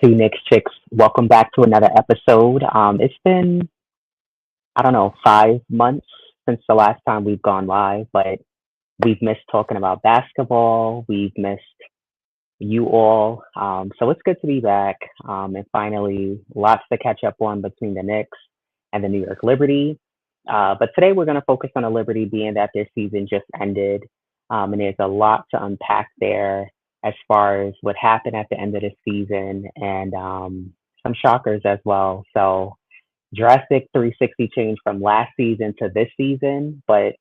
Two Knicks Chicks. Welcome back to another episode. It's been, I don't know, 5 months since the last time we've gone live, but we've missed talking about basketball. We've missed you all. So it's good to be back. And finally, lots to catch up on between the Knicks and the New York Liberty. But today we're going to focus on the Liberty, being that their season just ended. And there's a lot to unpack there as far as what happened at the end of the season and some shockers as well. So drastic 360 change from last season to this season. But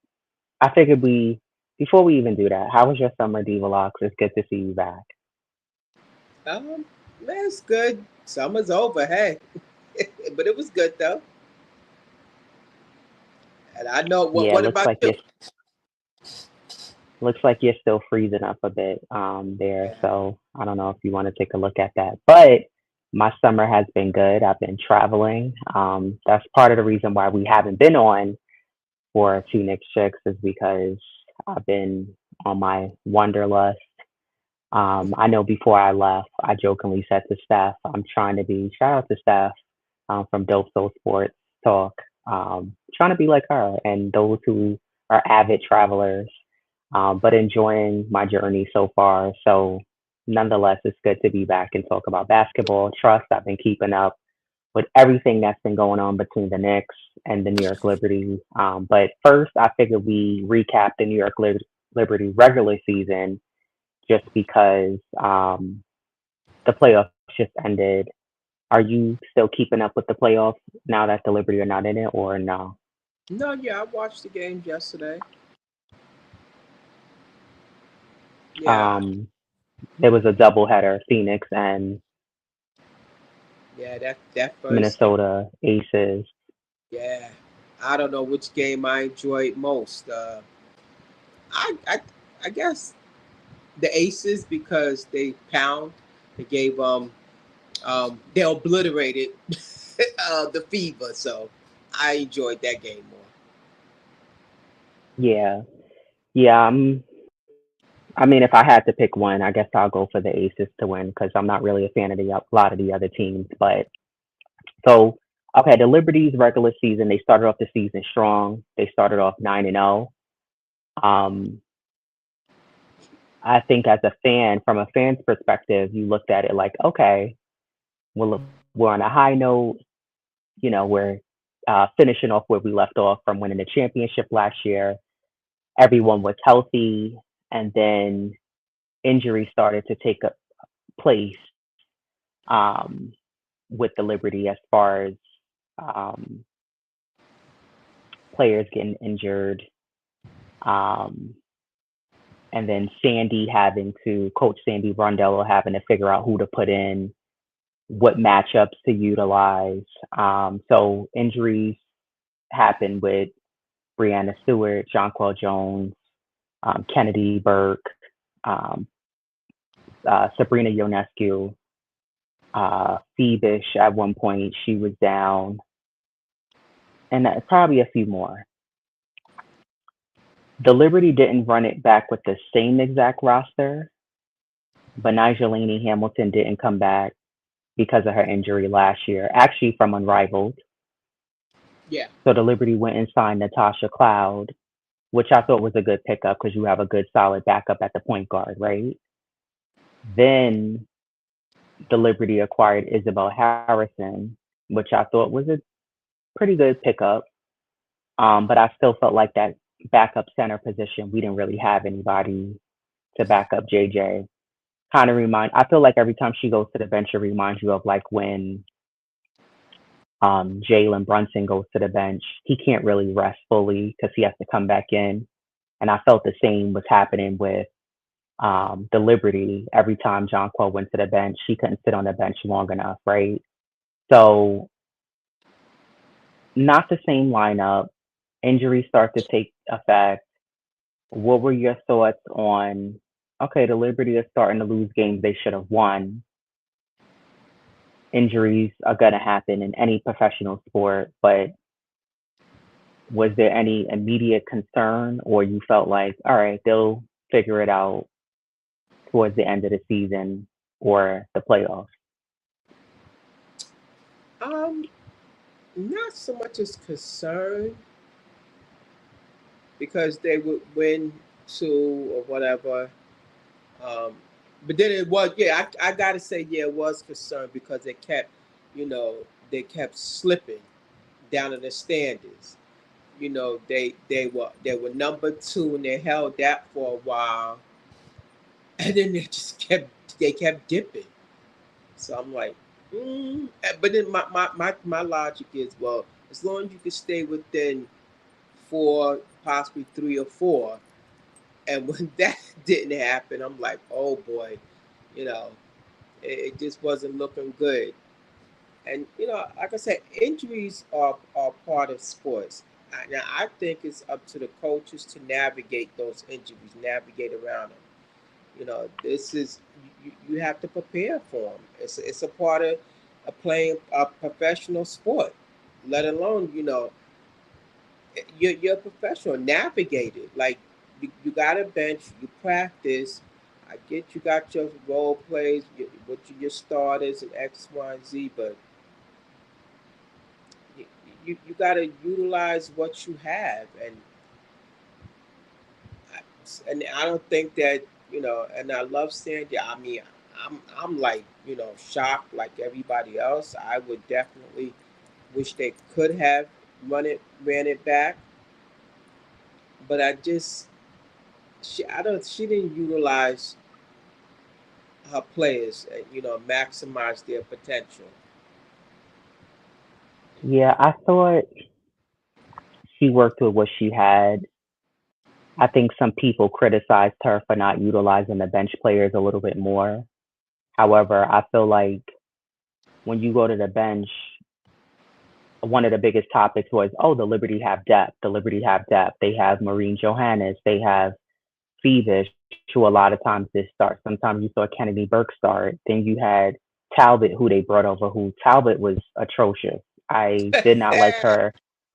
I figured before we even do that, how was your summer, Diva Locks? It's good to see you back. Um, Man, it's good. Summer's over, hey, but it was good though. And I know what. Yeah, What about you? looks like you're still freezing up a bit there. Yeah. So I don't know if you want to take a look at that. But my summer has been good. I've been traveling. That's part of the reason why we haven't been on for Two Nick Chicks is because I've been on my wanderlust. I know before I left, I jokingly said to Steph, I'm trying to be, shout out to Steph from Dope Soul Sports Talk, trying to be like her and those who are avid travelers, but enjoying my journey so far. So, nonetheless, it's good to be back and talk about basketball. Trust, I've been keeping up with everything that's been going on between the Knicks and the New York Liberty. But first, I figured we recap the New York Liberty regular season just because the playoffs just ended. Are you still keeping up with the playoffs now that the Liberty are not in it, or no? No, yeah, I watched the game yesterday. Yeah, Um, there was a doubleheader: Phoenix and yeah, that first game. Minnesota Aces. Yeah, I don't know which game I enjoyed most. I, I, I guess the Aces because they pound. They gave they obliterated the Fever, so I enjoyed that game more. Yeah, yeah. I mean, if I had to pick one, I guess I'll go for the Aces to win because I'm not really a fan of a lot of the other teams. But so, okay, the Liberty's regular season, they started off the season strong. They started off 9-0. Um, I think as a fan, from a fan's perspective, you looked at it like, okay, we're on a high note. We're finishing off where we left off from winning the championship last year. Everyone was healthy, and then injuries started to take a place um, with the Liberty as far as um, players getting injured, um, and then Coach Sandy Brondello having to figure out who to put in, what matchups to utilize. So injuries happened with Brianna Stewart, Jonquel Jones, Kennedy Burke, um, Sabrina Ionescu, Phoebish at one point, she was down, and probably a few more. The Liberty didn't run it back with the same exact roster, but Nigelini Hamilton didn't come back because of her injury last year, actually from Unrivaled. Yeah, So the Liberty went and signed Natasha Cloud, which I thought was a good pickup because you have a good solid backup at the point guard, right? Then the Liberty acquired Isabel Harrison, which I thought was a pretty good pickup. But I still felt like that backup center position, we didn't really have anybody to back up JJ. I feel like every time she goes to the bench, it reminds you of like when Jalen Brunson goes to the bench. He can't really rest fully because he has to come back in. And I felt the same was happening with the Liberty. Every time John Quell went to the bench, she couldn't sit on the bench long enough, right? So not the same lineup. Injuries start to take effect. What were your thoughts on? Okay, the Liberty is starting to lose games they should have won. Injuries are going to happen in any professional sport, but was there any immediate concern, or you felt like, all right, they'll figure it out towards the end of the season or the playoffs? Um, not so much as concerned because they would win two or whatever. Um, but then it was, yeah, I gotta say, yeah, it was concerned because they kept, you know, they kept slipping down in the standings. You know, they were number two and they held that for a while, and then they kept dipping. So I'm like, but then my logic is, well, as long as you can stay within four, possibly three or four, and when that didn't happen, I'm like, oh boy, you know, it just wasn't looking good. And like I said, injuries are part of sports. Now I think it's up to the coaches to navigate those injuries, navigate around them. This is you have to prepare for them. It's a part of playing a professional sport. Let alone you're a professional. Navigate it. Like you got a bench, you practice. I get you got your role plays, your starters and X, Y, and Z, but you got to utilize what you have, and I don't think that and I love Sandy. I mean, I'm like shocked like everybody else. I would definitely wish they could have ran it back, but she didn't utilize her players and maximize their potential. Yeah, I thought she worked with what she had. I think some people criticized her for not utilizing the bench players a little bit more. However, I feel like when you go to the bench, one of the biggest topics was, oh, the Liberty have depth. The Liberty have depth. They have Maureen Johannes. They have Phoebish, who a lot of times did start. Sometimes you saw Kennedy Burke start. Then you had Talbot, who they brought over, who Talbot was atrocious. I did not like her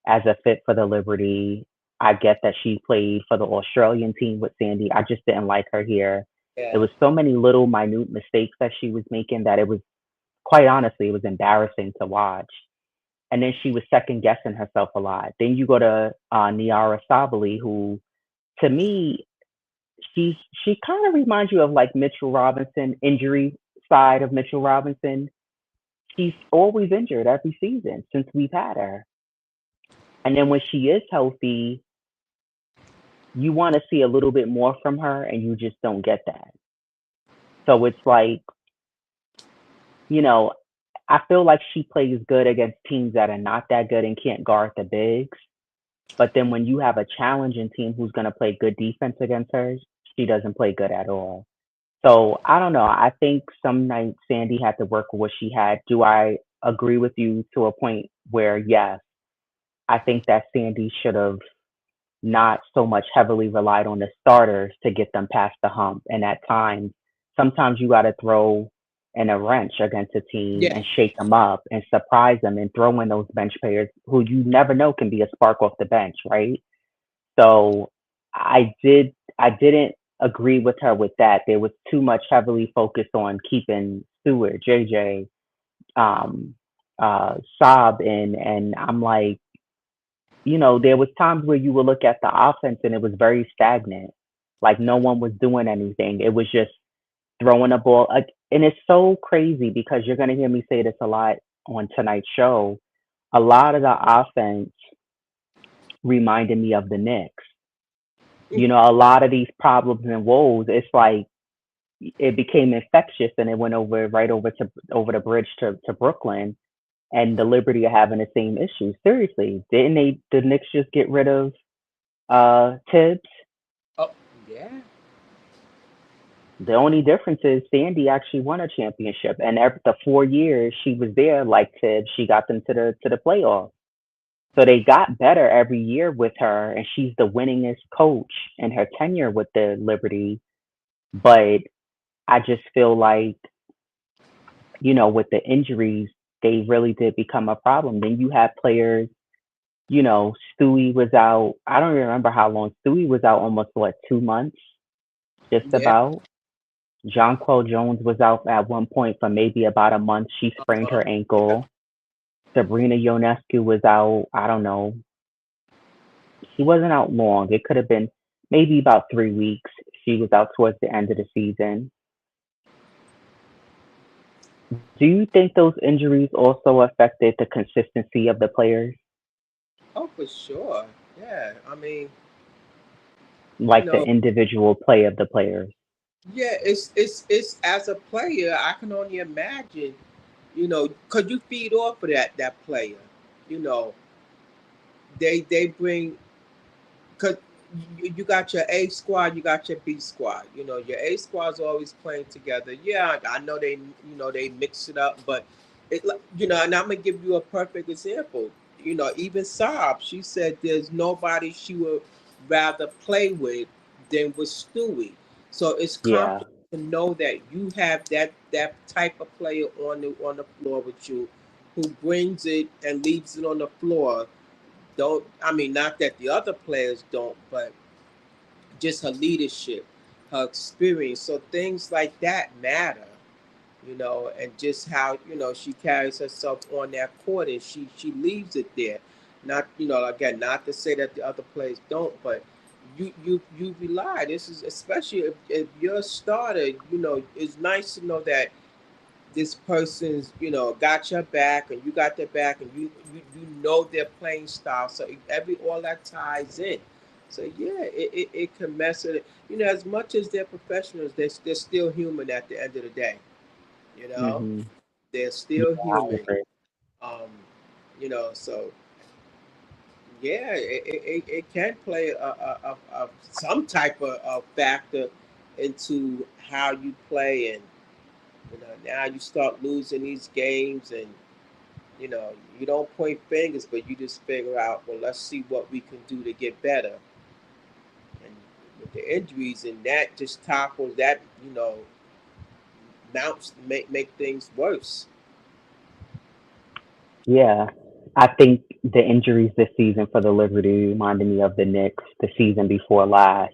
as a fit for the Liberty. I get that she played for the Australian team with Sandy. I just didn't like her here. Yeah, It was so many little minute mistakes that she was making that it was quite honestly, it was embarrassing to watch. And then she was second guessing herself a lot. Then you go to Niara Sabali, who to me she's she kind of reminds you of like Mitchell Robinson, injury side of Mitchell Robinson. She's always injured every season since we've had her. And then when she is healthy, you want to see a little bit more from her and you just don't get that. So it's like, you know, I feel like she plays good against teams that are not that good and can't guard the bigs. But then when you have a challenging team who's going to play good defense against her, she doesn't play good at all. So I don't know. I think some nights Sandy had to work with what she had. Do I agree with you to a point where, yes, I think that Sandy should have not so much heavily relied on the starters to get them past the hump. And at times, sometimes you got to throw in a wrench against a team yeah, and shake them up and surprise them and throw in those bench players who you never know can be a spark off the bench, right? So I didn't agree with her with that. There was too much heavily focused on keeping Stewart, JJ, um, Saab in, and I'm like, there was times where you would look at the offense and it was very stagnant. Like no one was doing anything. It was just throwing a ball. Like, and it's so crazy because you're gonna hear me say this a lot on tonight's show. A lot of the offense reminded me of the Knicks. A lot of these problems and woes, it's like it became infectious and it went over right over the bridge to Brooklyn and the Liberty are having the same issue. Seriously, didn't the Knicks just get rid of Tibbs? oh yeah, The only difference is Sandy actually won a championship, and every the 4 years she was there, like Tibbs, she got them to the playoffs. So they got better every year with her, and she's the winningest coach in her tenure with the Liberty. But I just feel like, with the injuries, they really did become a problem. Then you have players, Stewie was out. I don't remember how long. Stewie was out almost, what, 2 months, just yeah. about. Jonquel Jones was out at one point for maybe about a month. She sprained her Yeah. ankle. Sabrina Ionescu was out. I don't know. She wasn't out long. It could have been maybe about 3 weeks. She was out towards the end of the season. Do you think those injuries also affected the consistency of the players, Oh, for sure. Yeah. I mean, you like the know, individual play of the players? yeah. It's as a player, I can only imagine. Could you feed off of that player? You know, they bring because you got your A squad, you got your B squad. Your A squad's always playing together. Yeah, I know they mix it up, but and I'm gonna give you a perfect example. Even Saab, she said there's nobody she would rather play with than with Stewie. So it's Yeah. confident to know that you have that type of player on the floor with you, who brings it and leaves it on the floor. Don't I mean not that the other players don't, but just her leadership, her experience. So things like that matter, and just how she carries herself on that court, and she leaves it there. Not again, not to say that the other players don't, but you rely. This is especially if you're a starter. It's nice to know that this person's got your back and you got their back, and you know their playing style, so every all that ties in. So yeah, it can mess with it. As much as they're professionals, they're still human at the end of the day. you know Mhm. they're Yeah, still I human. agree. um so yeah, it can play some type of factor into how you play. And now you start losing these games, and you don't point fingers, but you just figure out, well, let's see what we can do to get better. And with the injuries, and that just topples that, mounts make things worse. Yeah. I think the injuries this season for the Liberty reminded me of the Knicks the season before last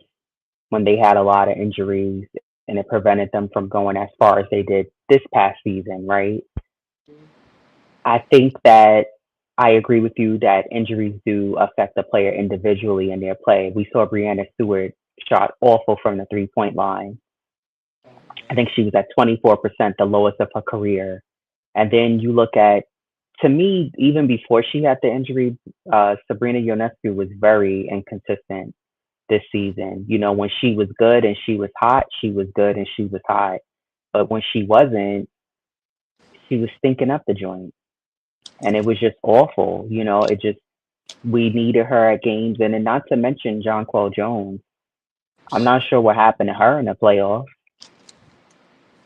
when they had a lot of injuries and it prevented them from going as far as they did this past season, right? I think that I agree with you that injuries do affect the player individually in their play. We saw Brianna Stewart shot awful from the 3-point line. I think she was at 24%, the lowest of her career. And then you look at, to me, even before she had the injury, Sabrina Ionescu was very inconsistent this season. When she was good and she was hot, she was good and she was hot. But when she wasn't, she was stinking up the joint. And it was just awful. It just, we needed her at games. And then not to mention Jonquel Jones. I'm not sure what happened to her in the playoffs.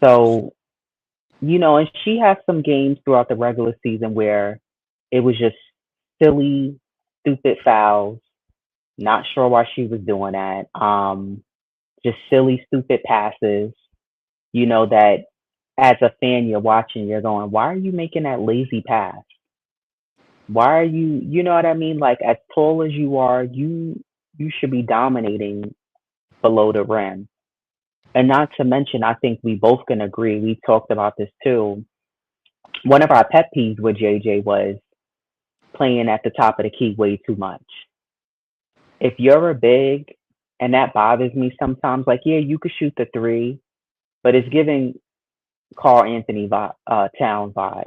So, and she had some games throughout the regular season where it was just silly, stupid fouls. Not sure why she was doing that. Just silly, stupid passes. That as a fan, you're watching, you're going, why are you making that lazy pass? Why are you know what I mean? Like, as tall as you are, you should be dominating below the rim. And not to mention, I think we both can agree, we talked about this too. One of our pet peeves with JJ was playing at the top of the key way too much. If you're a big, and that bothers me sometimes, like, yeah, you could shoot the three, but it's giving Carl Anthony Town vibes.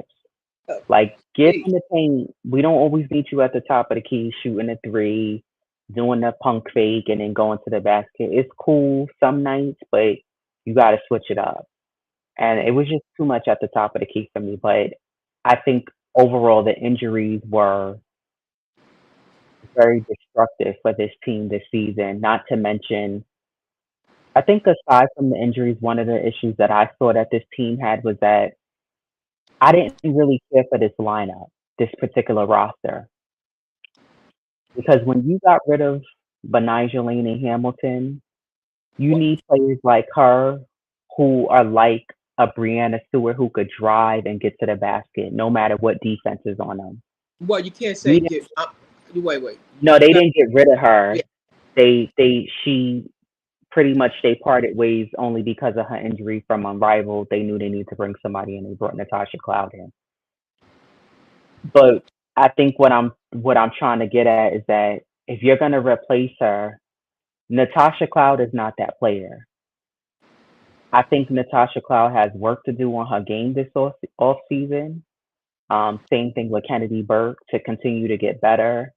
Like, get Hey, in the paint. We don't always need you at the top of the key shooting a three, doing the punk fake, and then going to the basket. It's cool some nights, but you got to switch it up. And it was just too much at the top of the key for me. But I think overall the injuries were very destructive for this team this season. Not to mention, I think aside from the injuries, one of the issues that I saw that this team had was that I didn't really care for this lineup, this particular roster, because when you got rid of Benijah Lane and Hamilton, you what need players like her who are like a Brianna Stewart who could drive and get to the basket no matter what defense is on them. well, you can't We say didn't, get. Wait. no, You they got. didn't get rid of Yeah. her. She pretty much they parted ways only because of her injury from Unrivaled. They knew they needed to bring somebody in. They brought Natasha Cloud in. But I think what I'm trying to get at is that if you're gonna replace her, Natasha Cloud is not that player. I think Natasha Cloud has work to do on her game this off season. Same thing with Kennedy Burke to continue to get better.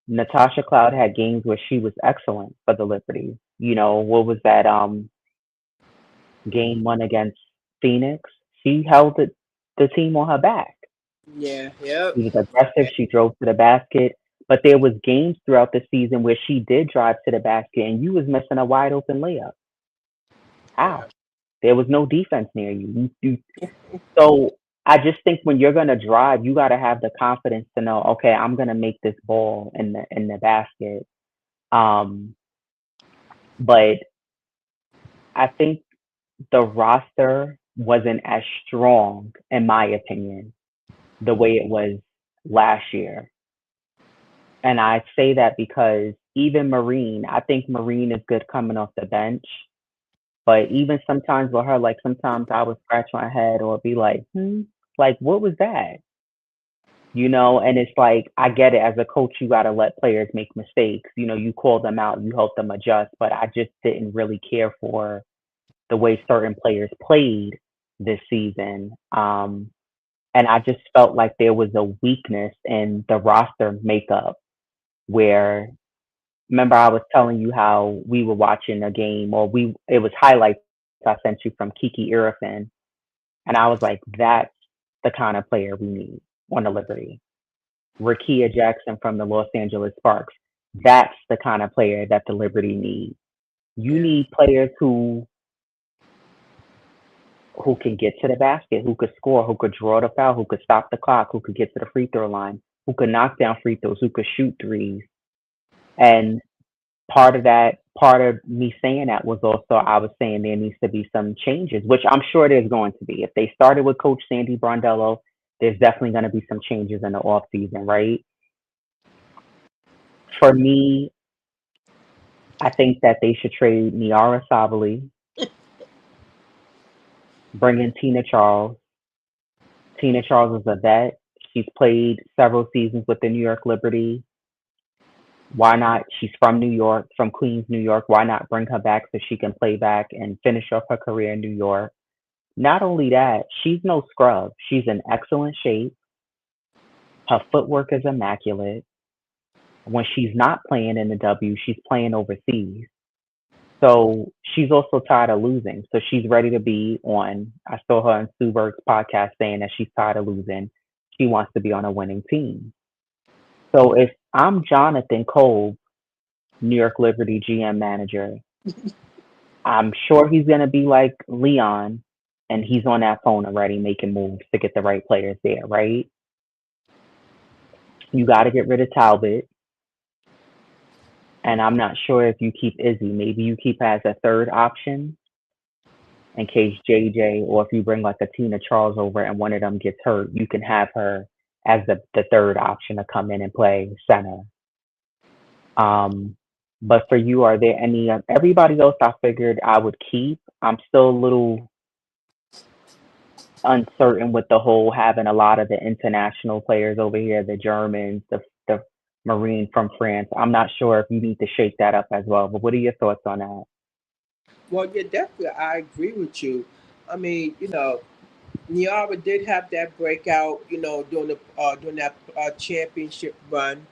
Natasha Cloud had games where she was excellent for the Liberty. You know, what was that game one against Phoenix? She held the team on her back. Yeah, yep. She was aggressive. She drove to the basket. But there was games throughout the season where she did drive to the basket and you was missing a wide open layup. Yeah. How? There was no defense near you. So I just think when you're gonna drive, you gotta have the confidence to know, okay, I'm gonna make this ball in the basket. Um, but I think the roster wasn't as strong, in my opinion, the way it was last year. And I say that because even Marine, I think Marine is good coming off the bench. But even sometimes with her, like sometimes I would scratch my head or be like, what was that? You know, and it's like I get it as a coach, you gotta let players make mistakes. You know, you call them out, you help them adjust. But I just didn't really care for the way certain players played this season. And I just felt like there was a weakness in the roster makeup where remember I was telling you how we were watching a game or we it was highlights I sent you from Kiki Irafin and I was like, that's the kind of player we need on the Liberty. Rakia Jackson from the Los Angeles Sparks. That's the kind of player that the Liberty needs. You Yeah. need players who can get to the basket, who could score, who could draw the foul, who could stop the clock, who could get to the free throw line, who could knock down free throws, who could shoot threes. And part of me saying that was also I was saying there needs to be some changes, which I'm sure there's going to be. If they started with Coach Sandy Brondello, there's definitely going to be some changes in the off season, right? For me, I think that they should trade Niara Savali, bring in Tina Charles. Tina Charles is a vet. She's played several seasons with the New York Liberty. Why not? She's from New York, from Queens, New York. Why not bring her back so she can play back and finish off her career in New York? Not only that, she's no scrub. She's in excellent shape. Her footwork is immaculate. When she's not playing in the W, she's playing overseas. So she's also tired of losing. So she's ready to be on. I saw her on Sue Burke's podcast saying that she's tired of losing. She wants to be on a winning team. So if I'm Jonathan Cole, New York Liberty GM manager, I'm sure he's going to be like Leon and he's on that phone already making moves to get the right players there, right? You got to get rid of Talbot. And I'm not sure if you keep Izzy. Maybe you keep her as a third option in case JJ or if you bring like a Tina Charles over and one of them gets hurt, you can have her as the third option to come in and play center. Um, but for you, are there any everybody else I figured I would keep? I'm still a little uncertain with the whole having a lot of the international players over here, the Germans, the Marine from France. I'm not sure if you need to shake that up as well. But what are your thoughts on that? Well, yeah, definitely. I agree with you. I mean, Niara did have that breakout, during that championship run.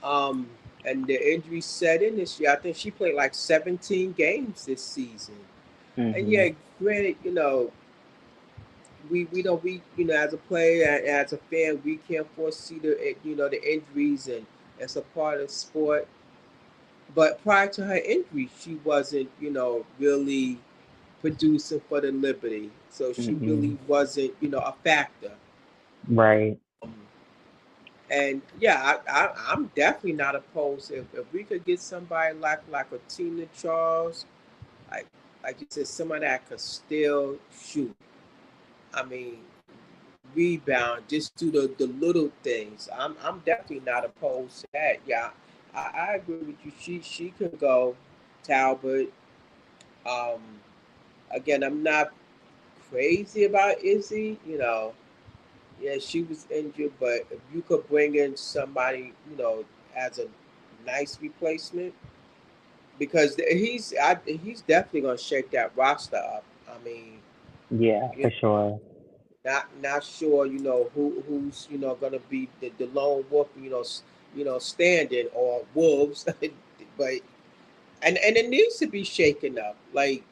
Um, and the injury set in this year. I think she played like 17 games this season. And Hmm. yeah, granted, we as a player and as a fan, we can't foresee the injuries, and it's a part of sport. But prior to her injury, she wasn't really producing for the Liberty, so she really Mm-mm. wasn't a factor. Right. Um, and yeah, I'm definitely not opposed if we could get somebody like a Tina Charles, like like you said, somebody that could still shoot. I mean, rebound, just do the little things. I'm definitely not opposed to that. Yeah, I agree with you. She could go Talbot. Again, I'm not crazy about Izzy. Yeah, she was injured, but if you could bring in somebody, as a nice replacement, because he's definitely gonna shake that roster up. I mean, Yeah, you for sure. not sure, who's gonna be the lone wolf, standing or wolves, but and it needs to be shaken up. Like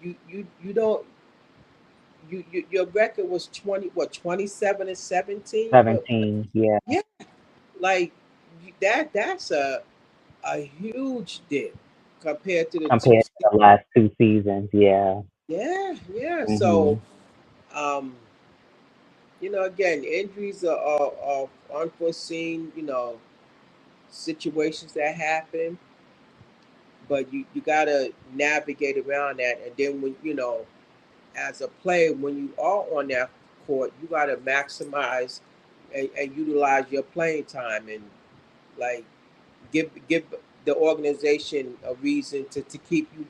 you don't your record was 27-17. Seventeen. Yeah, Yeah, like that's a huge dip compared to the two. compared to the last 2 seasons. Yeah. Yeah, yeah. So, Mhm. um, again, injuries are unforeseen, situations that happen, but you gotta navigate around that. And then when as a player, when you are on that court, you gotta maximize and utilize your playing time and like give the organization a reason to keep you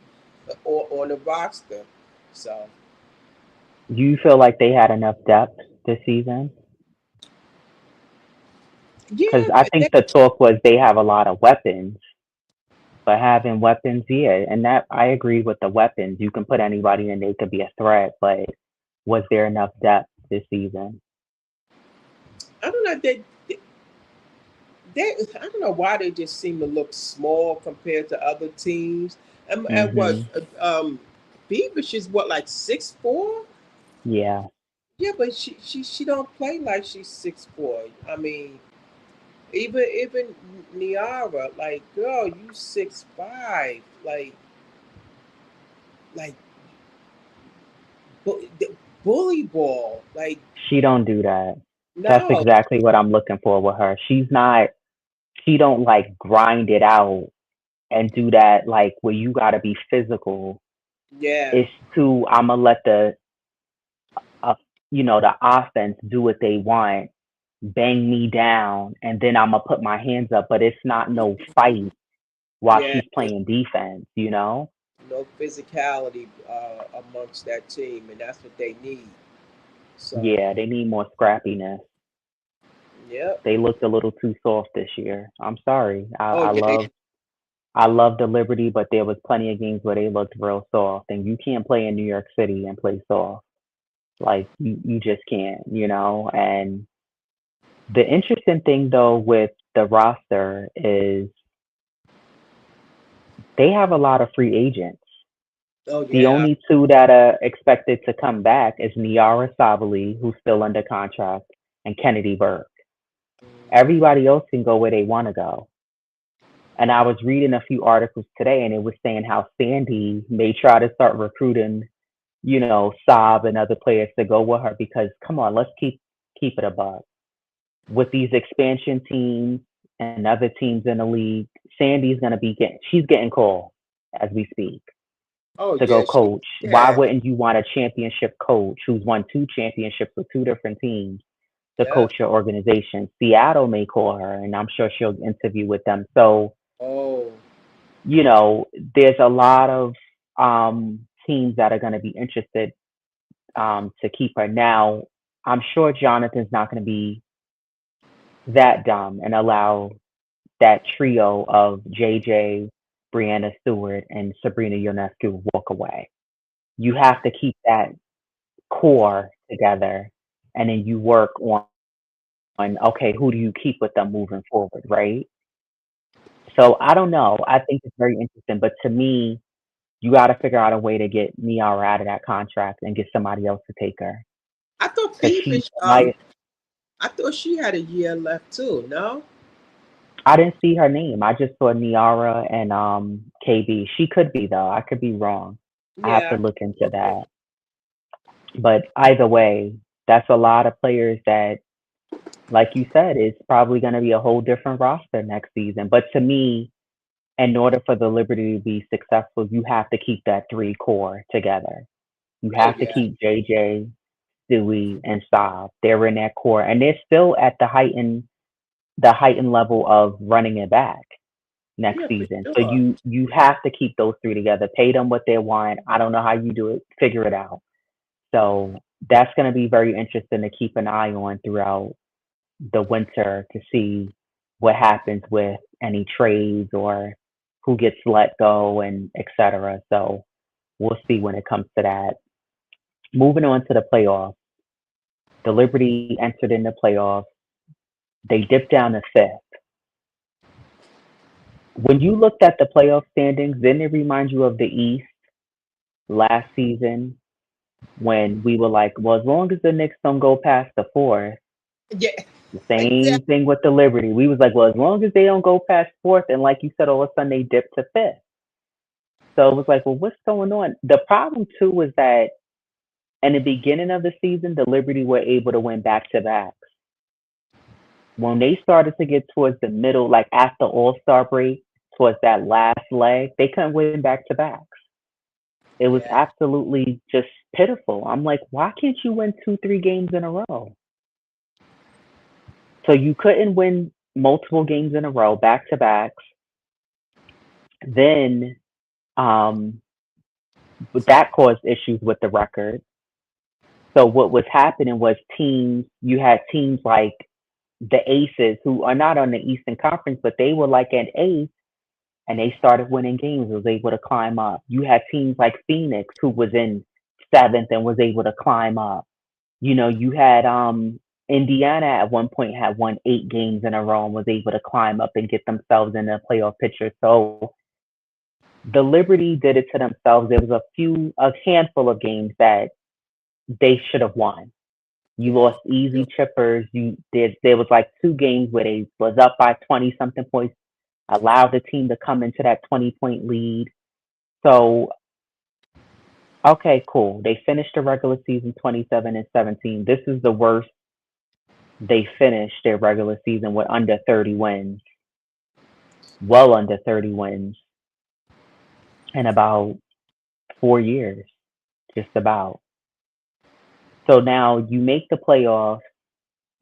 on the roster. So Do you feel like they had enough depth this season? Because yeah, I think the talk was they have a lot of weapons, but having weapons, yeah, and that I agree with the weapons. You can put anybody in, they could be a threat, but was there enough depth this season? I don't know. I don't know why they just seem to look small compared to other teams. And what Mhm. Beavish is what, like 6'4"? Yeah. Yeah, but she don't play like she's 6'4". I mean, even Niara, like, girl, you 6'5". Like the bully ball. Like, She don't do that. That's no, exactly what I'm looking for with her. She don't like grind it out and do that like where you gotta be physical. yeah, It's too I'ma let uh, the offense do what they want, bang me down, and then I'ma put my hands up, but it's not no fight while yeah. she's playing defense. No physicality amongst that team, and that's what they need. So, Yeah, they need more scrappiness. yep. They looked a little too soft this year. I'm sorry. Oh yeah, I love the Liberty, but there was plenty of games where they looked real soft, and you can't play in New York City and play soft. Like you just can't. And the interesting thing though with the roster is they have a lot of free agents. oh The yeah. only two that are expected to come back is Niara Sabali, who's still under contract, and Kennedy Burke. Everybody else can go where they want to go. And I was reading a few articles today, and it was saying how Sandy may try to start recruiting, Saab and other players to go with her because come on, let's keep it above. With these expansion teams and other teams in the league, Sandy's gonna be getting she's getting called as we speak Oh to go yeah. coach. Why Yeah, wouldn't you want a championship coach who's won 2 championships with 2 different teams to yeah. coach your organization? Seattle may call her, and I'm sure she'll interview with them. So Oh, there's a lot of teams that are going to be interested to keep her. Now, I'm sure Jonathan's not going to be that dumb and allow that trio of JJ, Brianna Stewart, and Sabrina Ionescu walk away. You have to keep that core together, and then you work on okay, who do you keep with them moving forward, right? So I don't know. I think it's very interesting, but to me, you got to figure out a way to get Niara out of that contract and get somebody else to take her I thought because she's Beavish. my. I thought she had a year left too. No. I didn't see her name. I just saw Niara and KB. She could be though. I could be wrong. I have to Yeah. look into that. But either way, that's a lot of players that, like you said, it's probably going to be a whole different roster next season. But to me, in order for the Liberty to be successful, you have to keep that three core together. You Oh have to yeah. keep JJ, Stewie, and Saab. They're in that core, and they're still at the heightened level of running it back next Yeah, for season. So sure. you have to keep those three together. Pay them what they want. I don't know how you do it. Figure it out. So that's going to be very interesting to keep an eye on throughout the winter to see what happens with any trades or who gets let go and et cetera. So we'll see when it comes to that. Moving on to the playoffs, the Liberty entered in the playoffs. They dipped down to fifth. When you looked at the playoff standings, didn't it remind you of the East last season when we were like, well, as long as the Knicks don't go past the fourth, Yeah, the same exactly. thing with the Liberty. We was like, well, as long as they don't go past fourth, and like you said, all of a sudden they dipped to fifth. So it was like, well, what's going on? The problem too was that in the beginning of the season, the Liberty were able to win back to backs. When they started to get towards the middle, like after All Star break, towards that last leg, they couldn't win back to backs. It was Yeah, absolutely just pitiful. I'm like, why can't you win two, 3 games in a row? So you couldn't win multiple games in a row, back to backs. Then um, that caused issues with the record. So what was happening was you had teams like the Aces who are not on the Eastern Conference, but they were like an ace and they started winning games, was able to climb up. You had teams like Phoenix who was in seventh and was able to climb up. You had Indiana at one point had won 8 games in a row and was able to climb up and get themselves in the playoff picture. So the Liberty did it to themselves. There was a handful of games that they should have won. You yeah. lost easy chippers. There was like 2 games where they was up by 20 something points, allowed the team to come into that 20-point lead. So okay, cool. They finished the regular season 27-17. This is the worst they finished their regular season with under 30 wins, well under 30 wins in about 4 years, just about. So now you make the playoffs.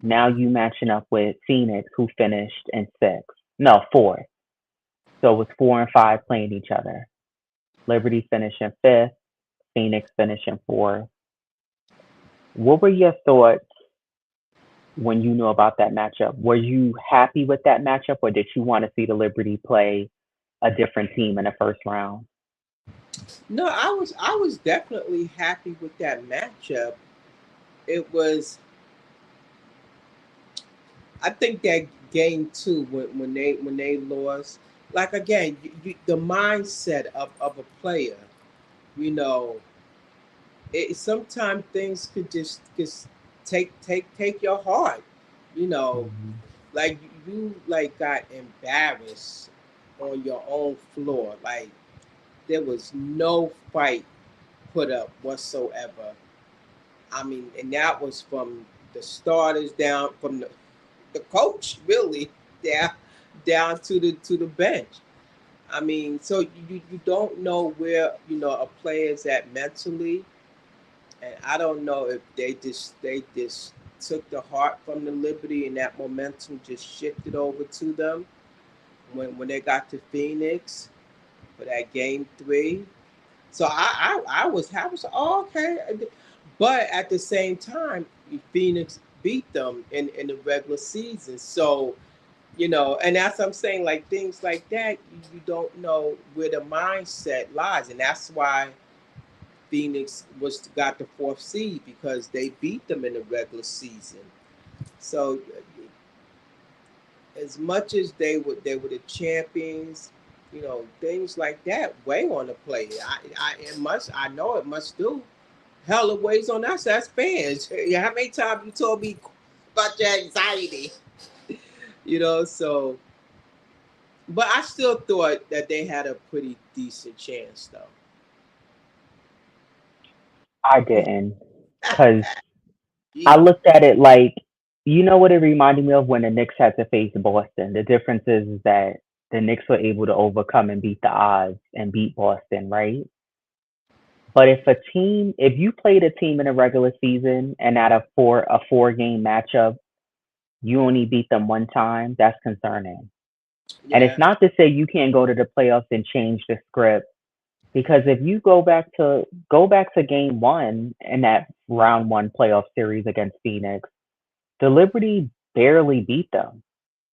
Now you matching up with Phoenix, who finished in sixth. No, fourth. So it was 4 and 5 playing each other. Liberty finishing fifth, Phoenix finishing fourth. What were your thoughts when you knew about that matchup? Were you happy with that matchup, or did you want to see the Liberty play a different team in the first round? No, I was definitely happy with that matchup. It was, I think that game two when they lost, like again, the mindset of a player, you know, sometimes things could just take your heart, you know, Mhm. like you like got embarrassed on your own floor, like there was no fight put up whatsoever. I mean, and that was from the starters down, from the coach really down to the bench. I mean, so you don't know where a player's at mentally, and I don't know if they just took the heart from the Liberty and that momentum just shifted over to them when they got to Phoenix for that game three. So I was oh, okay, but at the same time, Phoenix beat them in the regular season. So and that's what I'm saying. Like things like that, you don't know where the mindset lies, and that's why Phoenix was got the fourth seed because they beat them in the regular season. So as much as they were the champions, things like that weigh on the player. I know it must do. Hell, it weighs on us as fans. How many times you told me about your anxiety? So but I still thought that they had a pretty decent chance though. I didn't, because I You, looked at it like, what it reminded me of when the Knicks had to face Boston. The difference is that the Knicks were able to overcome and beat the odds and beat Boston, right? But if you played a team in a regular season and at a 4 game matchup, you only beat them one time, that's concerning. And it's yeah, not to say you can't go to the playoffs and change the script Because if you go back to game one in that round one playoff series against Phoenix, the Liberty barely beat them.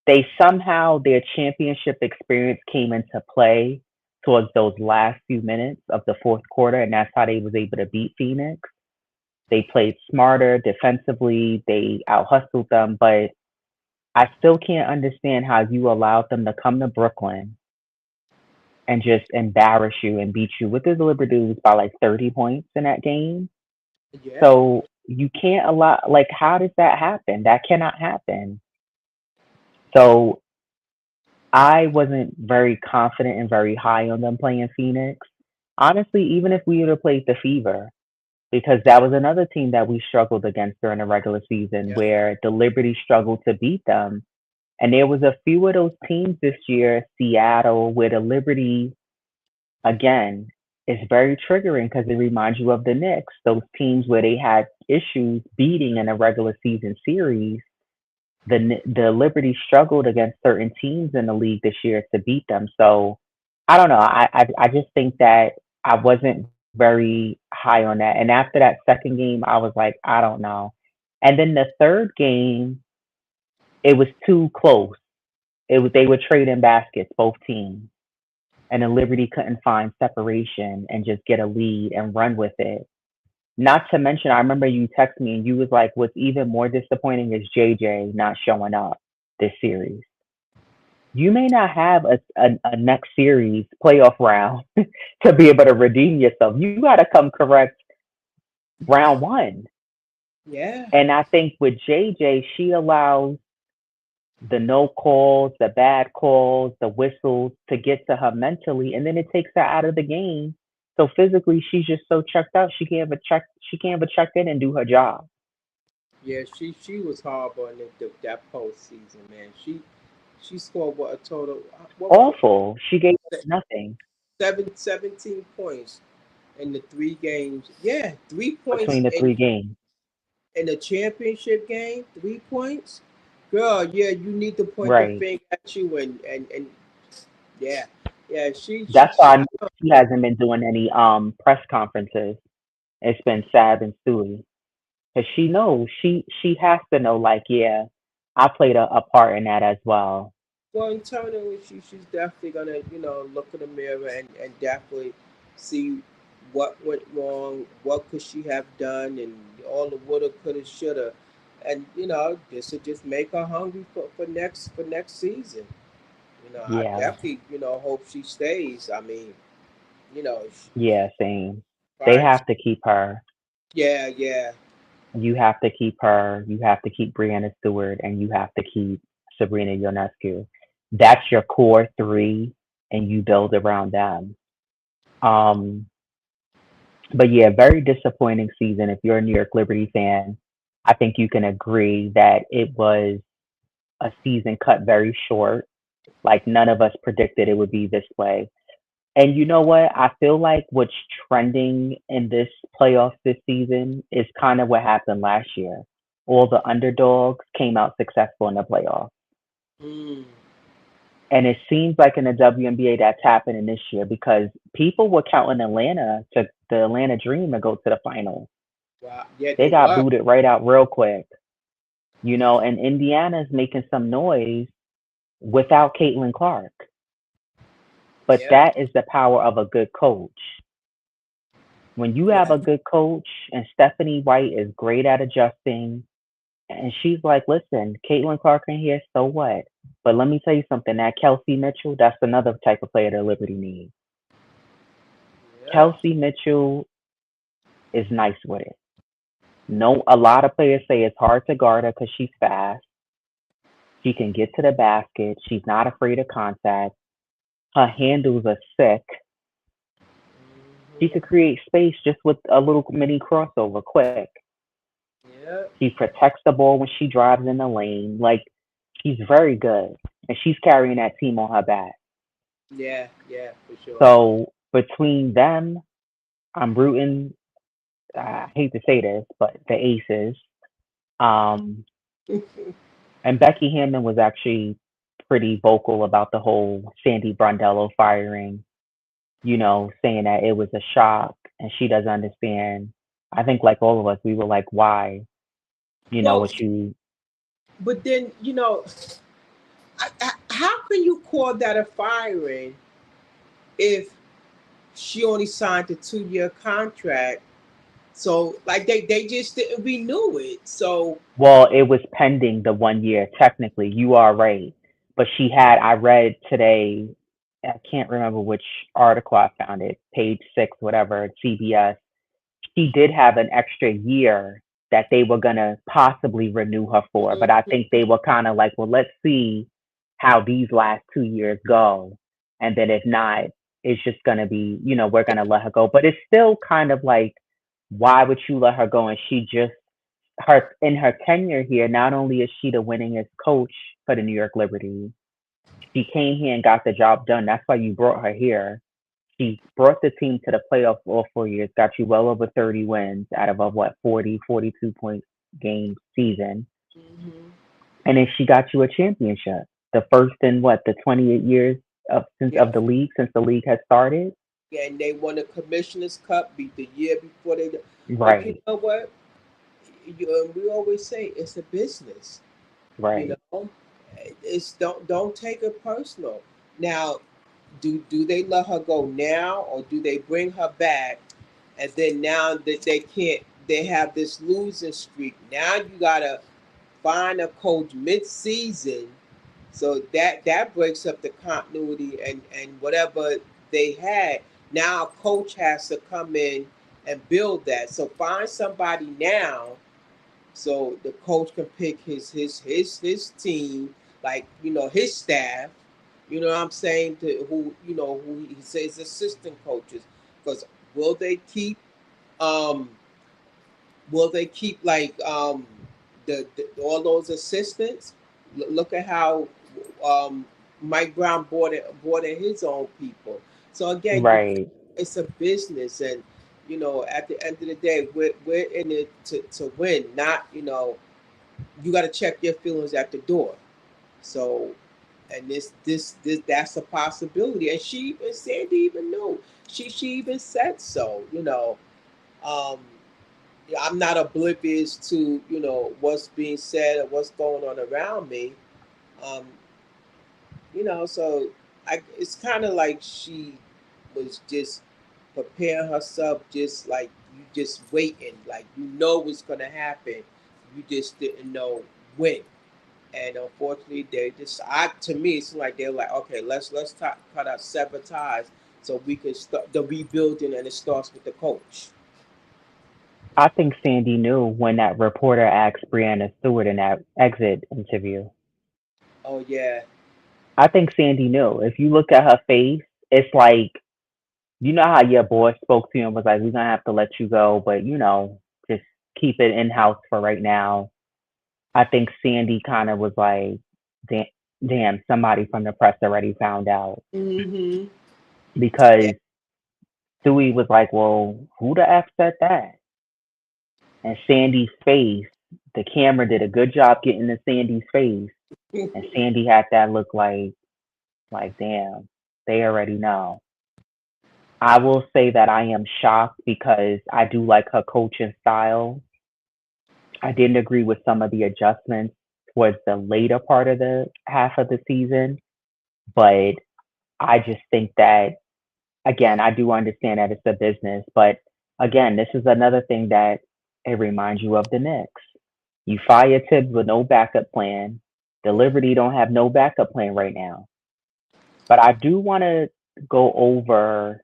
They somehow their championship experience came into play towards those last few minutes of the fourth quarter, and that's how they was able to beat Phoenix. They played smarter defensively, they out hustled them, but I still can't understand how you allowed them to come to Brooklyn and just embarrass you and beat you. What did the Liberty lose by like 30 points in that game? Yeah, So you can't allow, like, how does that happen? That cannot happen. So I wasn't very confident and very high on them playing Phoenix. Honestly, even if we would have played the Fever, because that was another team that we struggled against during the regular season, yeah, where the Liberty struggled to beat them. And there was a few of those teams this year, Seattle, where the Liberty, again, is very triggering because it reminds you of the Knicks, those teams where they had issues beating in a regular season series. The Liberty struggled against certain teams in the league this year to beat them. So I don't know. I just think that I wasn't very high on that. And after that second game, I was like, I don't know. And then the third game, it was too close. It was they were trading baskets, both teams, and the Liberty couldn't find separation and just get a lead and run with it. Not to mention, I remember you text me and you was like, "What's even more disappointing is JJ not showing up this series." You may not have a next series playoff round to be able to redeem yourself. You got to come correct round one. yeah, And I think with JJ, she allows the no calls, the bad calls, the whistles to get to her mentally, and then it takes her out of the game. So physically, she's just so checked out. She can't even check in and do her job. yeah. She was horrible in that postseason, man. She scored what a total what was it Awful. She gave us nothing 17 points in the 3 games. Yeah, 3 points between the three games. in the championship game. 3 points, girl. Yeah, you need to point the Right. finger at you and yeah, yeah. That's why I know she hasn't been doing any press conferences. It's been sad and Stewie because she knows she has to know, like, yeah, I played a part in that as well. Well, internally, she's definitely gonna look in the mirror and definitely see what went wrong, what could she have done, and all the woulda, coulda, shoulda, and this will just make her hungry for next season. I Yeah. definitely hope she stays. I mean, she Yeah, same. They tried to. have to keep her. Yeah, yeah, You have to keep her. You have to keep Brianna Stewart, and you have to keep Sabrina Ionescu. That's your core three, and you build around them. Um, but yeah, very disappointing season. If you're a New York Liberty fan, I think you can agree that it was a season cut very short. Like none of us predicted it would be this way. And you know what? I feel like what's trending in this playoffs this season is kind of what happened last year. All the underdogs came out successful in the playoffs. mm, And it seems like in the WNBA that's happening this year because people were counting Atlanta to the Atlanta Dream to go to the finals. wow, yeah, They they got were. booted right out real quick. And Indiana's making some noise without Caitlin Clark. But Yeah, that is the power of a good coach. When you have yeah, a good coach, and Stephanie White is great at adjusting, and she's like, listen, Caitlin Clark in here, so what? But let me tell you something, that Kelsey Mitchell, that's another type of player that Liberty needs. yeah, Kelsey Mitchell is nice with it. No, a lot of players say it's hard to guard her because she's fast. She can get to the basket. She's not afraid of contact. Her handles are sick. She hmm could create space just with a little mini crossover quick. yeah, She protects the ball when she drives in the lane. Like, she's very good. And she's carrying that team on her back. yeah, yeah, for sure. So between them, I'm rooting, I hate to say this, but the Aces. Um, and Becky Hammond was actually pretty vocal about the whole Sandy Brondello firing. saying that it was a shock and she doesn't understand. I think like all of us, we were like, why? Well, What you but then how can you call that a firing if she only signed a 2 year contract? So like they just didn't renew it. So well, it was pending the 1 year. Technically, you are right, but I read today. I can't remember which article I found it, page 6, whatever, CBS. She did have an extra year that they were gonna possibly renew her for, but I think they were kind of like, well, let's see how these last 2 years go, and then if not, it's just gonna be, we're gonna let her go. But it's still kind of like, why would you let her go? And she just her in her tenure here, not only is she the winningest coach for the New York Liberty, she came here and got the job done. That's why you brought her here. She brought the team to the playoffs all 4 years, got you well over 30 wins out of a, what, 40, 42 point game season. mhm. And then she got you a championship. The first in what, the 28 years Yeah, of the league, since the league has started? yeah, and they won the Commissioner's Cup beat the year before they. But you Right, know what? We always say it's a business. You right. know, it's don't take it personal. Now, do they let her go now, or do they bring her back? And then now that they can't, they have this losing streak. Now you gotta find a coach mid-season, so that breaks up the continuity and whatever they had. Now a coach has to come in and build that. So find somebody now so the coach can pick his team, like his staff. You know what I'm saying? To who who he says assistant coaches, because will they keep um will they keep like the all those assistants? Look at how um Mike Brown bought in his own people. So again, Right. it's a business, and at the end of the day, we're in it to win, not you got to check your feelings at the door. So, and this that's a possibility. And Sandy even knew. She even said so. Um, yeah, I'm not oblivious to what's being said or what's going on around me. Um, so it's kind of like she was just preparing herself, just like you just waiting, like what's gonna happen. You just didn't know when. And unfortunately, they just to me it's like they're like, okay, cut out sever ties so we can start the rebuilding, and it starts with the coach. I think Sandy knew when that reporter asked Brianna Stewart in that exit interview. Oh yeah. I think Sandy knew. If you look at her face, it's like, how your boss spoke to you and was like, we're going to have to let you go, but, just keep it in house for right now. I think Sandy kind of was like, damn, damn, somebody from the press already found out. Mm-hmm. Yeah. Because Stewie was like, well, who the F said that? And Sandy's face, the camera did a good job getting to Sandy's face. And Sandy had that look like, damn, they already know. I will say that I am shocked because I do like her coaching style. I didn't agree with some of the adjustments towards the later part of the half of the season, but I just think that, again, I do understand that it's a business, but again, this is another thing that it reminds you of the Knicks. You fire Tibbs with no backup plan. The Liberty don't have no backup plan right now. But I do want to go over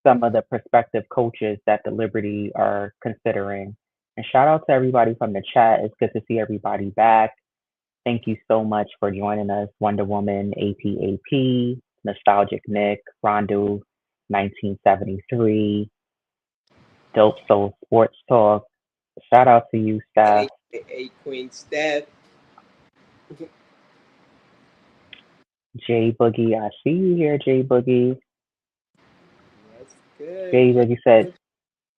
some of the prospective coaches that the Liberty are considering. And shout out to everybody from the chat. It's good to see everybody back. Thank you so much for joining us. Wonder Woman, APAP, Nostalgic Nick, Rondo, 1973, Dope Soul Sports Talk. Shout out to you, Steph. AKA Queen Steph. J Boogie, I see you here, J Boogie. That's good. J Boogie said,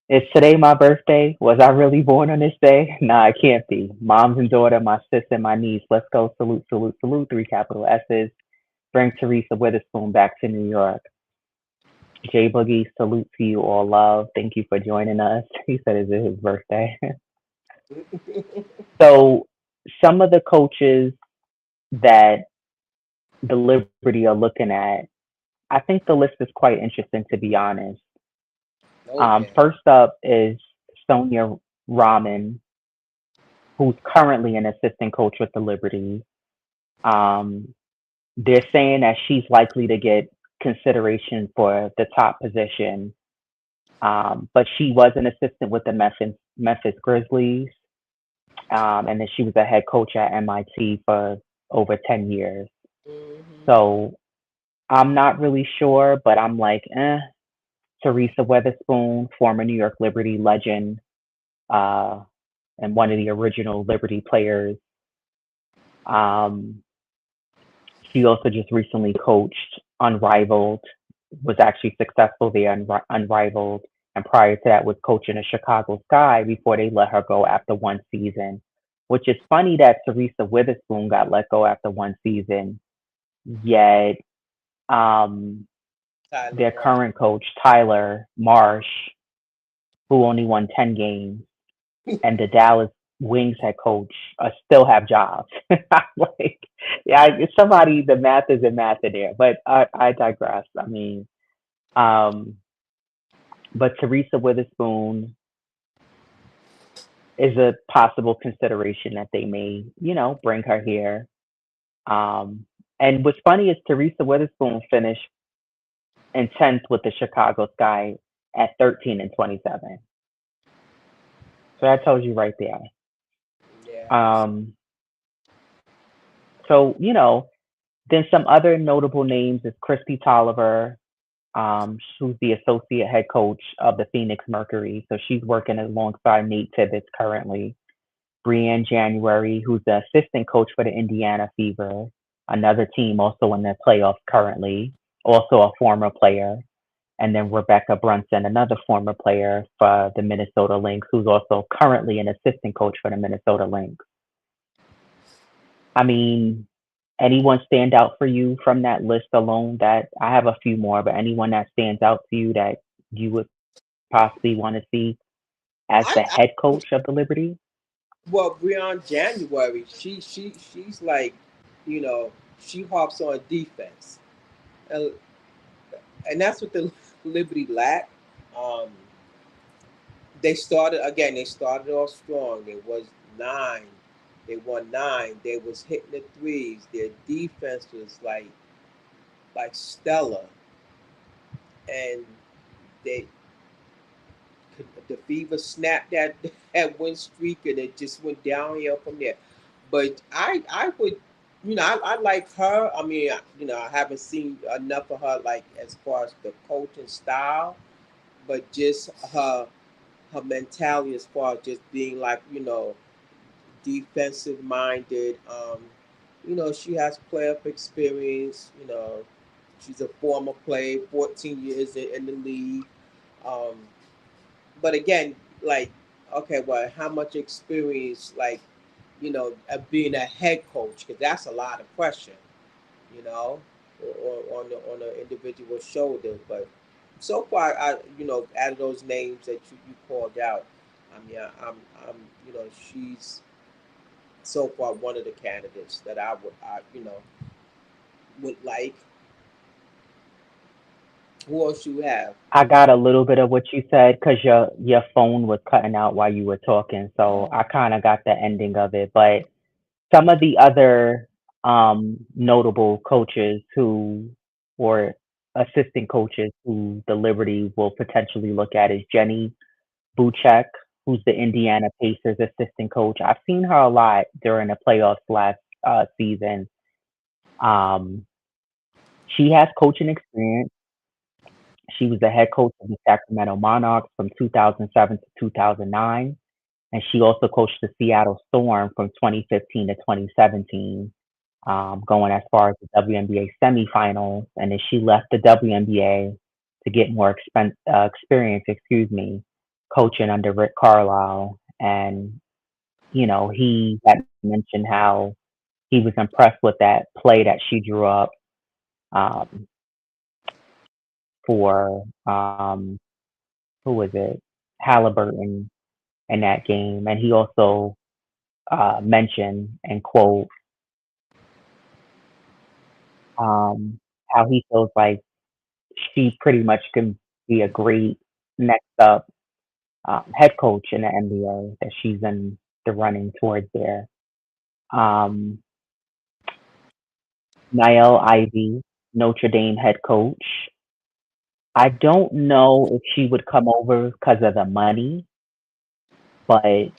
is today my birthday? Was I really born on this day? Nah, it can't be. Moms and daughter, my sis and my niece. Let's go. Salute, salute, salute. Three capital S's. Bring Teresa Witherspoon back to New York. Jay Boogie, salute to you all, love. Thank you for joining us. He said it's his birthday. So, some of the coaches that the Liberty are looking at, I think the list is quite interesting, to be honest. Oh yeah. First up is Sonia Rahman, who's currently an assistant coach with the Liberty. Um, they're saying that she's likely to get consideration for the top position. But she was an assistant with the Memphis Grizzlies, and then she was a head coach at MIT for over 10 years. Hmm. So I'm not really sure, but I'm like, Teresa Weatherspoon, former New York Liberty legend, uh, and one of the original Liberty players. Um, she also just recently coached Unrivaled, was actually successful there, Unrivaled. And prior to that, was coaching the Chicago Sky before they let her go after one season. Which is funny that Teresa Witherspoon got let go after one season, yet um, Tyler their Martin. current coach, Tyler Marsh, who only won 10 games, and the Dallas Wings head coach still have jobs. Like, yeah, somebody, the math isn't math in there, but I digress. I mean, um, but Teresa Witherspoon is a possible consideration that they may, bring her here. Um, and what's funny is Teresa Witherspoon finished in 10th with the Chicago Sky at 13-27. So that tells you right there. Yeah. Um, so, then some other notable names is Christy Tolliver, who's the associate head coach of the Phoenix Mercury. So she's working alongside Nate Tibbetts currently. Brianne January, who's the assistant coach for the Indiana Fever, another team also in the playoffs currently, also a former player. And then Rebecca Brunson, another former player for the Minnesota Lynx, who's also currently an assistant coach for the Minnesota Lynx. I mean, anyone stand out for you from that list alone? That I have a few more, but anyone that stands out to you that you would possibly want to see as the I head coach of the Liberty? well, beyond January, she's like, you know, she hops on defense, and, and that's what the Liberty lack. Um, they started again. They started off strong. It was nine. They won nine. They was hitting the threes. Their defense was like stellar, and they the Fever snapped that win streak, and it just went downhill from there. But I would, I like her. I mean, I haven't seen enough of her like as far as the coaching style, but just her mentality as far as just being like defensive minded. She has playoff experience. She's a former player, 14 years in the league. Um, but again, like, okay, well, how much experience, like, being a head coach? Because that's a lot of pressure, you know, on the individual shoulders. But so far, out of those names that you called out, I mean, I'm, she's so far one of the candidates that would like. Who else you have? I got a little bit of what you said because your phone was cutting out while you were talking, so I kind of got the ending of it. But some of the other notable coaches who or assistant coaches who the Liberty will potentially look at is Jenny Buchek, who's the Indiana Pacers assistant coach. I've seen her a lot during the playoffs last season. Um, she has coaching experience. She was the head coach of the Sacramento Monarchs from 2007 to 2009, and she also coached the Seattle Storm from 2015 to 2017, going as far as the WNBA semifinals. And then she left the WNBA to get more experience, coaching under Rick Carlisle. And he had mentioned how he was impressed with that play that she drew up um, for who was it? Halliburton in that game, and he also mentioned and quote how he feels like she pretty much can be a great next up head coach in the NBA that she's in the running towards there. Um, Niall Ivy, Notre Dame head coach. I don't know if she would come over because of the money, but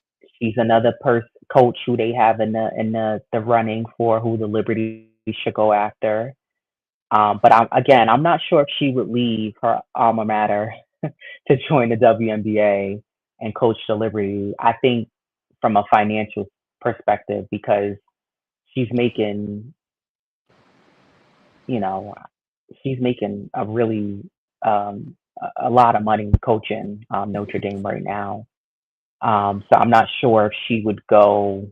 she's another coach who they have in the running for who the Liberty should go after. But I'm not sure if she would leave her alma mater to join the WNBA and coach the Liberty. I think from a financial perspective because she's making, you know, she's making a really a lot of money coaching Notre Dame right now. So I'm not sure if she would go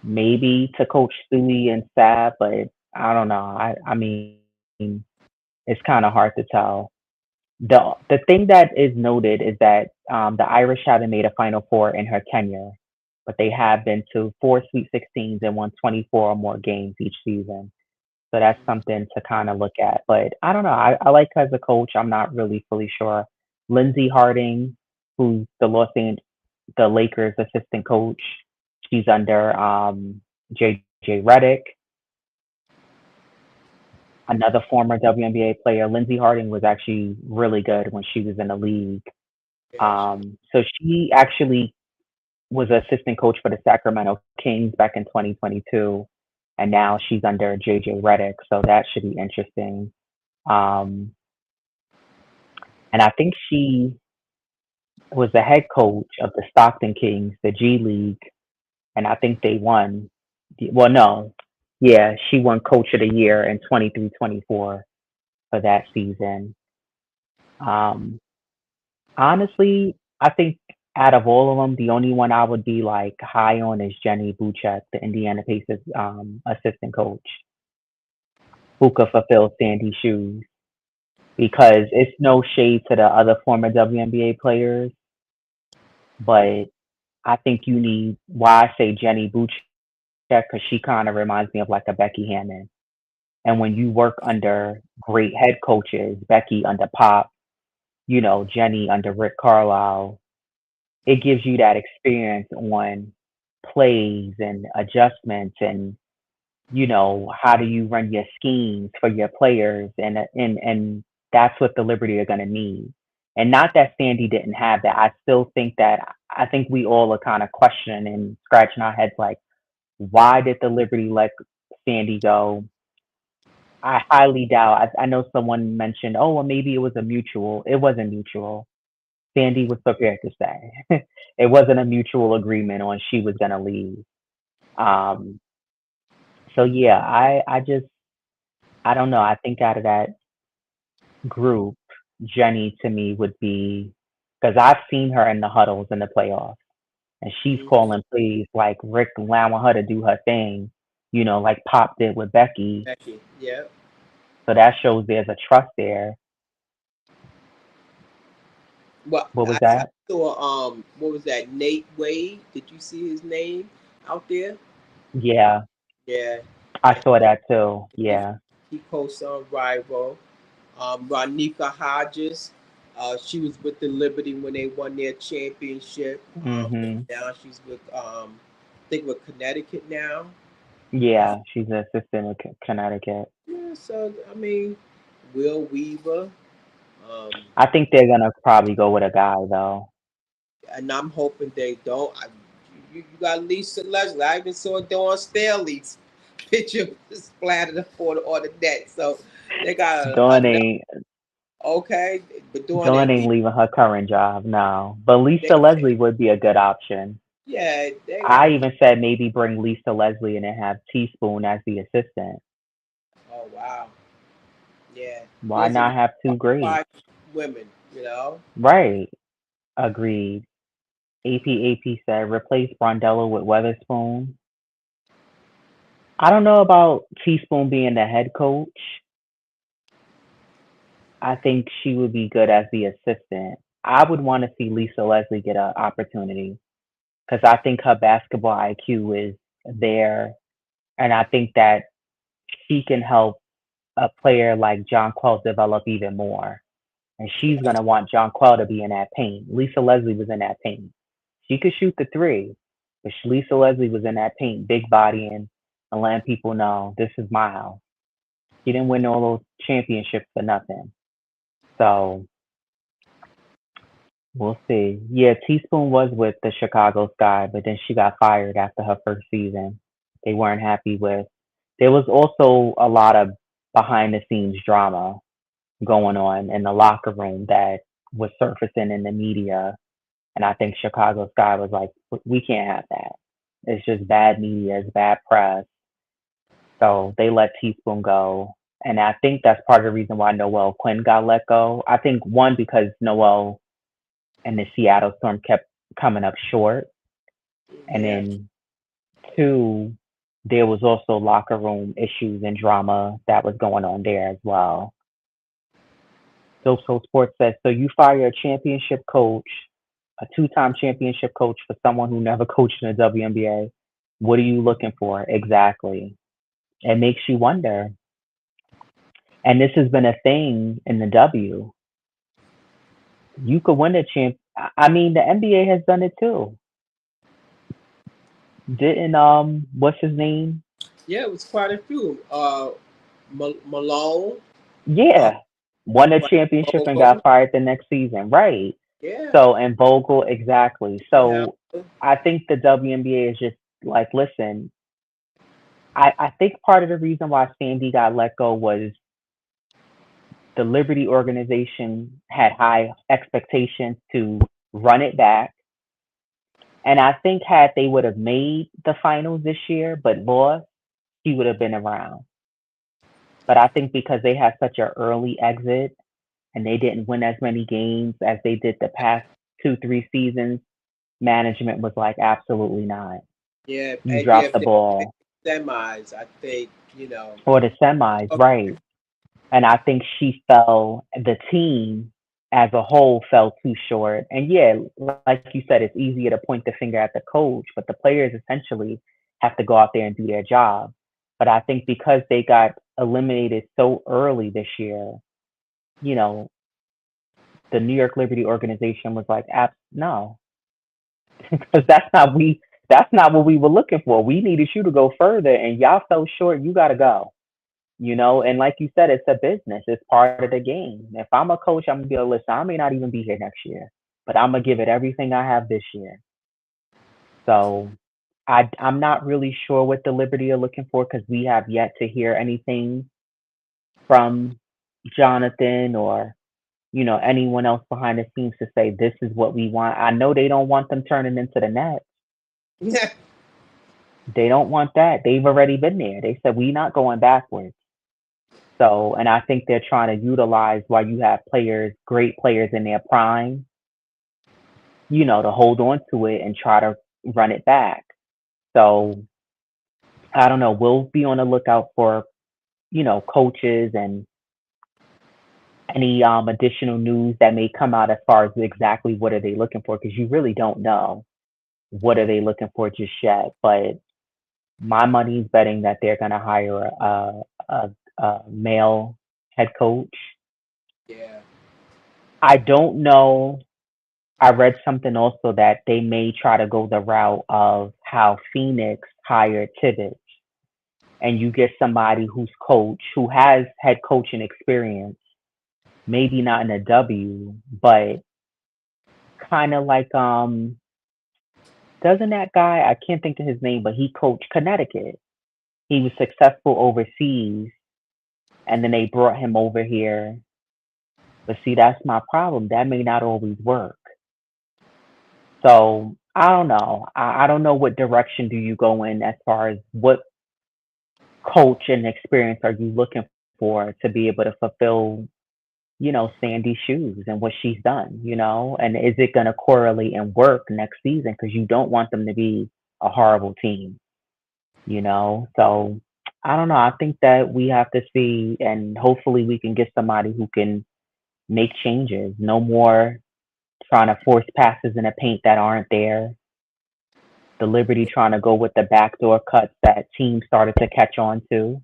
maybe to coach Stewie and Sav, but I don't know. I mean, it's kind of hard to tell. The thing that is noted is that the Irish haven't made a Final Four in her tenure, but they have been to four Sweet 16s and won 24 or more games each season. So that's something to kind of look at. But I don't know. I like her as a coach. I'm not really fully sure. Lindsey Harding, who's the Lakers assistant coach, she's under JJ Redick, another former WNBA player. Lindsey Harding was actually really good when she was in the league. Yeah, So she actually was assistant coach for the Sacramento Kings back in 2022, and now she's under JJ Redick. So that should be interesting. Um, and I think she was the head coach of the Stockton Kings, the G League, and I think they won. Well, no, yeah, she won Coach of the Year in 23-24 for that season. Um, Honestly, I think out of all of them, the only one I would be like high on is Jenny Buchek, the Indiana Pacers assistant coach, who could fulfill Sandy's shoes. Because it's no shade to the other former WNBA players, but I think you need why I say Jenny Buchek because she kind of reminds me of like a Becky Hammon. And when you work under great head coaches, Becky under Pop, Jenny under Rick Carlisle, it gives you that experience on plays and adjustments and how do you run your schemes for your players and that's what the Liberty are going to need. And not that Sandy didn't have that. I think we all are kind of questioning and scratching our heads like why did the Liberty let Sandy go? I highly doubt. I know someone mentioned, oh, well, maybe it was a mutual. It wasn't mutual. Sandy was prepared to stay. It wasn't a mutual agreement on she was going to leave. Um, so yeah, I don't know. I think out of that group, Jenny to me would be because I've seen her in the huddles in the playoffs, and she's mhm. calling plays like Rick allowing her to do her thing, like Pop did with Becky. Becky. Yeah. So that shows there's a trust there. Well, What was I that? saw what was that? Nate Wade. Did you see his name out there? Yeah, Yeah. I And saw that too. he Yeah. he coached on Rival. Ronika Hodges. She was with the Liberty when they won their championship. Mhm. Now she's with I think with Connecticut now. Uh, Yeah, she's an assistant in Connecticut. yeah, so I mean, Will Weaver. Um, I think they're gonna probably go with a guy though. and I'm hoping they don't. You got Lisa Leslie. I even saw Dawn Staley's picture splattered on the net. So they got Dawn ain't okay, but Dawn Dawn ain't ain't leaving her current job now. But they, Lisa Leslie would be a good option. yeah, they got. I even said maybe bring Lisa Leslie in and have Teaspoon as the assistant. Oh wow, yeah. Why There's a not have two greats? five women, you know. Right. Agreed. AP said replace Brondello with Weatherspoon. I don't know about Teaspoon being the head coach. I think she would be good as the assistant. I would want to see Lisa Leslie get an opportunity because I think her basketball IQ is there, and I think that she can help a player like John Quell develop even more. And she's gonna want John Quell to be in that paint. Lisa Leslie was in that paint. She could shoot the three, but Lisa Leslie was in that paint, big body and letting people know this is my house. She didn't win all those championships for nothing. So we'll see. Yeah, Teaspoon was with the Chicago Sky, but then she got fired after her first season. They weren't happy with. There was also a lot of behind the scenes drama going on in the locker room that was surfacing in the media. And I think Chicago Sky was like, we can't have that. It's just bad media, it's bad press. So they let Teaspoon go. And I think that's part of the reason why Noel Quinn got let go. I think one, because Noel and the Seattle Storm kept coming up short. And Yeah. then two, there was also locker room issues and drama that was going on there as well. So Sports says, so you fire a championship coach, a two-time championship coach for someone who never coached in the WNBA. What are you looking for exactly? It makes you wonder. And this has been a thing in the W. You could win a champ. I mean, the NBA has done it too. Didn't what's his name? Yeah, it was quite a few. Malone, uh, Yeah, won a Frank championship and Vogel. got fired the next season. Right. Yeah, So and Vogel exactly. yeah, So I think the WNBA is just like, listen, I think part of the reason why Sandy got let go was the Liberty organization had high expectations to run it back. And I think had they would have made the finals this year but lost, he would have been around. But I think because they had such an early exit and they didn't win as many games as they did the past 2, 3 seasons, management was like, absolutely not. yeah, You and yeah. dropped If the they make ball. semis, I think you know. Or the semis, Okay, right. And I think she fell, the team as a whole fell too short. And yeah, like you said, it's easier to point the finger at the coach, but the players essentially have to go out there and do their job. But I think because they got eliminated so early this year, you know, the New York Liberty organization was like, no, because that's not what we were looking for. We needed you to go further, and y'all fell short. You got to go. And like you said, it's a business. It's part of the game. If I'm a coach, I'm gonna be like, listen, I may not even be here next year, but I'm gonna give it everything I have this year. So I'm not really sure what the Liberty are looking for because we have yet to hear anything from Jonathan or anyone else behind the scenes to say this is what we want. I know they don't want them turning into the Nets. yeah, They don't want that. They've already been there. They said we're not going backwards. So, and I think they're trying to utilize while you have players, great players in their prime, to hold on to it and try to run it back. So, I don't know. We'll be on the lookout for, coaches and any additional news that may come out as far as exactly what are they looking for because you really don't know what are they looking for just yet. But my money's betting that they're going to hire a male head coach. yeah, I don't know. I read something also that they may try to go the route of how Phoenix hired Tibbetts, and you get somebody who has head coaching experience, maybe not in a W, but kind of like doesn't that guy, I can't think of his name, but he coached Connecticut. He was successful overseas, and then they brought him over here. But see, that's my problem. That may not always work. So I don't know. I don't know what direction do you go in as far as what coach and experience are you looking for to be able to fulfill, Sandy's shoes and what she's done, and is it going to correlate and work next season? Because you don't want them to be a horrible team. So I don't know. I think that we have to see, and hopefully we can get somebody who can make changes. No more trying to force passes in the paint that aren't there. The Liberty trying to go with the backdoor cuts that teams started to catch on to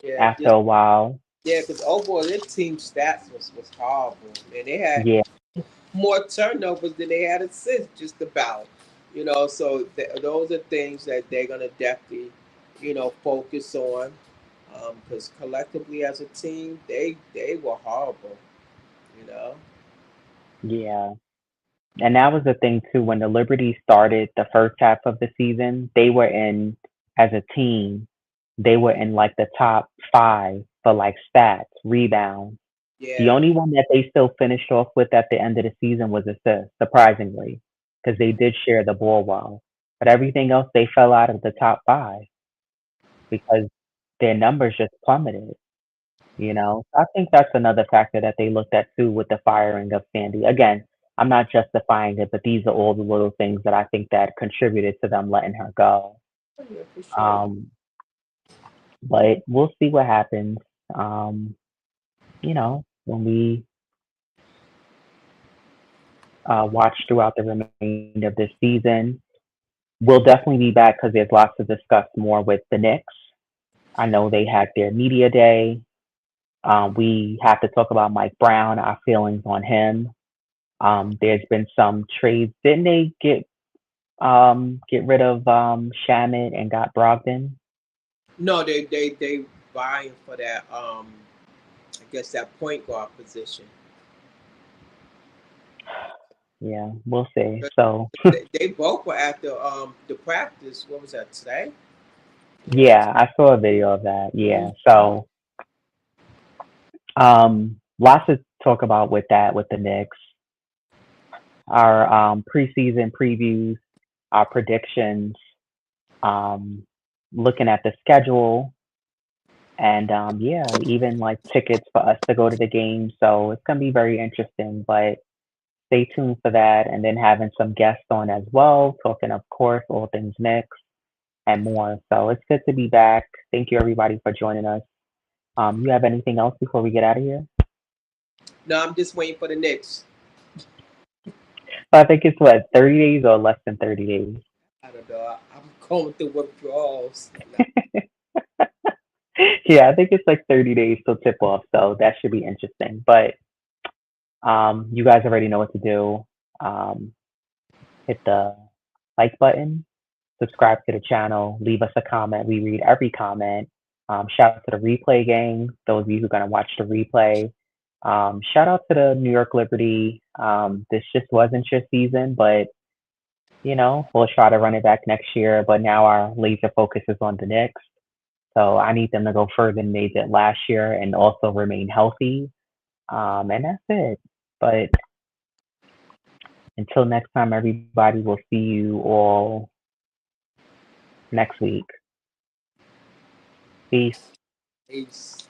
Yeah, after a while. yeah, because overall their team stats was horrible, and they had Yeah, more turnovers than they had assists, just about. So those are things that they're gonna definitely, focus on, because collectively as a team, they were horrible. You know. yeah. And that was the thing too. When the Liberty started the first half of the season, they were in as a team. They were in like the top five for like stats, rebounds. The Yeah. only one that they still finished off with at the end of the season was assists, surprisingly, because they did share the ball well. But everything else, they fell out of the top five because their numbers just plummeted. I think that's another factor that they looked at too with the firing of Sandy. Again, I'm not justifying it, but these are all the little things that I think that contributed to them letting her go. Oh, yeah, for sure. Um, but we'll see what happens. Um, when we watch throughout the remainder of this season, we'll definitely be back because there's lots to discuss more with the Knicks. I know they had their media day. We have to talk about Mike Brown, our feelings on him. There's been some trades. Didn't they get rid of Shamit and got Brogdon? No, they vying for that. I guess that point guard position. Yeah, we'll see. But So they both were at the practice. What was that today? Yeah. yeah, I saw a video of that. Mhm. Yeah. So lots to talk about with that with the Knicks. Our preseason previews, our predictions, um, looking at the schedule, and yeah, even like tickets for us to go to the game. So it's gonna be very interesting. But stay tuned for that, and then having some guests on as well, talking of course all things Knicks and more. So it's good to be back. Thank you everybody for joining us. You have anything else before we get out of here? No, I'm just waiting for the Knicks. So I think it's what 30 days or less than 30 days. I don't know. I'm going through withdrawals. Yeah, I think it's like 30 days till tip off, so that should be interesting. But you guys already know what to do. Um, hit the like button, subscribe to the channel, leave us a comment. We read every comment. Shout out to the replay gang, those of you who are going to watch the replay. Shout out to the New York Liberty. This just wasn't your season, but we'll try to run it back next year. But now our laser focus is on the Knicks. So I need them to go further than they did last year and also remain healthy. And that's it. But until next time, everybody, we'll see you all next week. Peace. Peace.